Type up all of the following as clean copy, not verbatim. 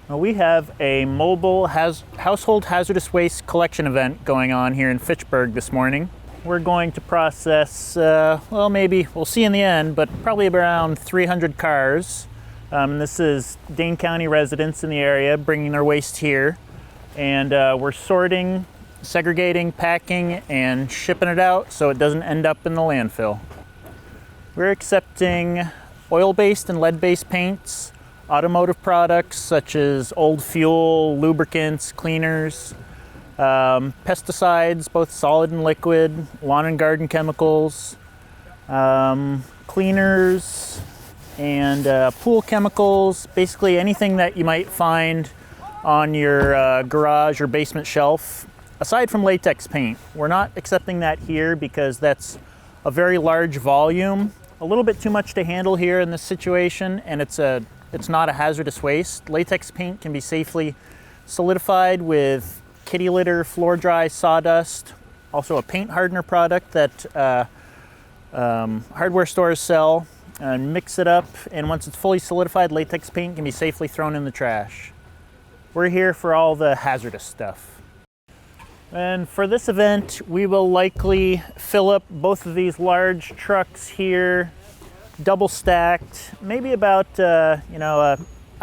Well, we have a mobile household hazardous waste collection event going on here in Fitchburg this morning. We're going to process, well, maybe, we'll see in the end, but probably around 300 cars. This is Dane County residents in the area bringing their waste here. And we're sorting, segregating, packing, and shipping it out so it doesn't end up in the landfill. We're accepting oil-based and lead-based paints, automotive products such as old fuel, lubricants, cleaners, pesticides, both solid and liquid, lawn and garden chemicals, cleaners, and pool chemicals, basically anything that you might find on your garage or basement shelf, aside from latex paint. We're not accepting that here because that's a very large volume, a little bit too much to handle here in this situation, and it's not a hazardous waste. Latex paint can be safely solidified with kitty litter, floor dry sawdust, also a paint hardener product that hardware stores sell, and mix it up, and once it's fully solidified, latex paint can be safely thrown in the trash. We're here for all the hazardous stuff. And for this event, we will likely fill up both of these large trucks here, double stacked, maybe about a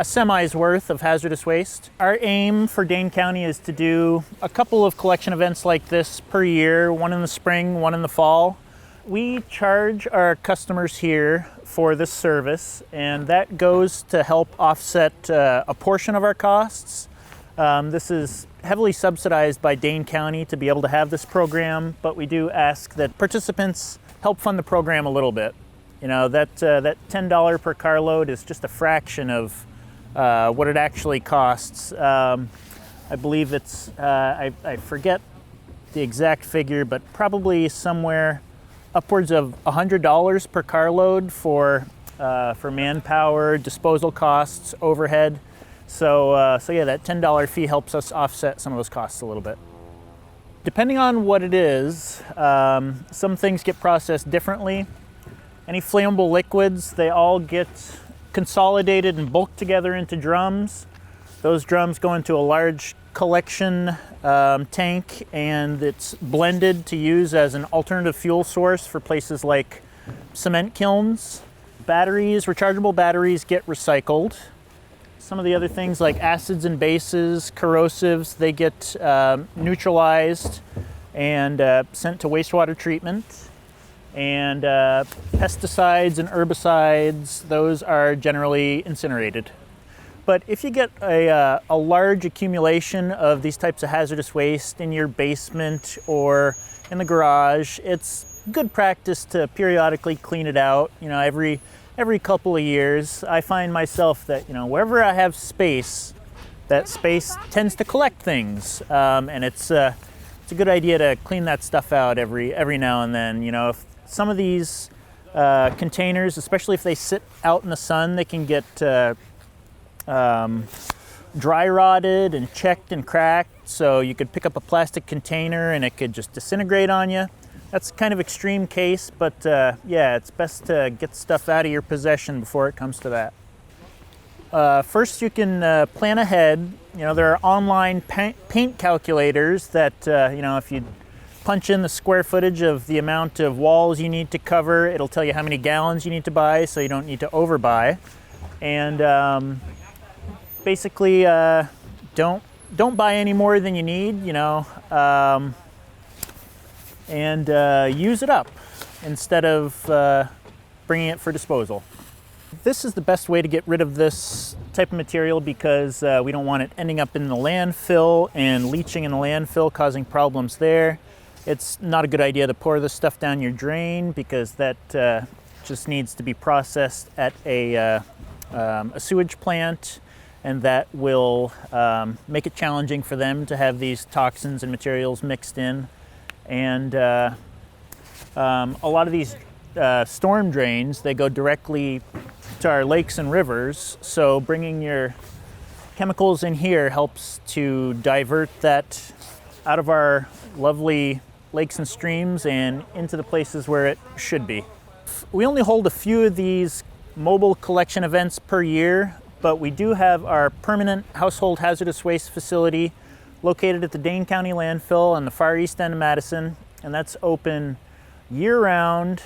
semi's worth of hazardous waste. Our aim for Dane County is to do a couple of collection events like this per year, one in the spring, one in the fall. We charge our customers here for this service, and that goes to help offset a portion of our costs. This is heavily subsidized by Dane County to be able to have this program, but we do ask that participants help fund the program a little bit. You know, that $10 per carload is just a fraction of what it actually costs. I believe it's, I forget the exact figure, but probably somewhere upwards of $100 per carload for manpower, disposal costs, overhead. So yeah, that $10 fee helps us offset some of those costs a little bit. Depending on what it is, some things get processed differently. Any flammable liquids, they all get consolidated and bulked together into drums. Those drums go into a large collection tank, and it's blended to use as an alternative fuel source for places like cement kilns. Batteries, rechargeable batteries, get recycled. Some of the other things like acids and bases, corrosives, they get neutralized and sent to wastewater treatment. And pesticides and herbicides, those are generally incinerated. But if you get a large accumulation of these types of hazardous waste in your basement or in the garage, it's good practice to periodically clean it out. You know, every couple of years. I find myself that, you know, wherever I have space, that space tends to collect things, and it's a good idea to clean that stuff out every now and then. You know, if some of these containers, especially if they sit out in the sun, they can get dry rotted and checked and cracked, so you could pick up a plastic container and it could just disintegrate on you. That's kind of extreme case, but yeah, it's best to get stuff out of your possession before it comes to that. First, you can plan ahead. You know, there are online paint calculators that, you know, if you punch in the square footage of the amount of walls you need to cover, it'll tell you how many gallons you need to buy, so you don't need to overbuy. And basically, don't buy any more than you need, you know, and use it up instead of bringing it for disposal. This is the best way to get rid of this type of material because we don't want it ending up in the landfill and leaching in the landfill, causing problems there. It's not a good idea to pour this stuff down your drain because that just needs to be processed at a sewage plant, and that will make it challenging for them to have these toxins and materials mixed in. And a lot of these storm drains, they go directly to our lakes and rivers, so bringing your chemicals in here helps to divert that out of our lovely lakes and streams and into the places where it should be. We only hold a few of these mobile collection events per year, but we do have our permanent household hazardous waste facility located at the Dane County landfill on the far east end of Madison, and that's open year-round,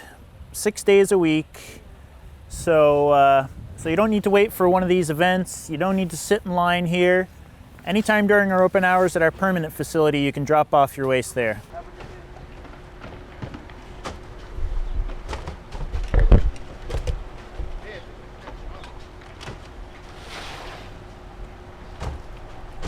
6 days a week. So you don't need to wait for one of these events. You don't need to sit in line here. Anytime during our open hours at our permanent facility, you can drop off your waste there.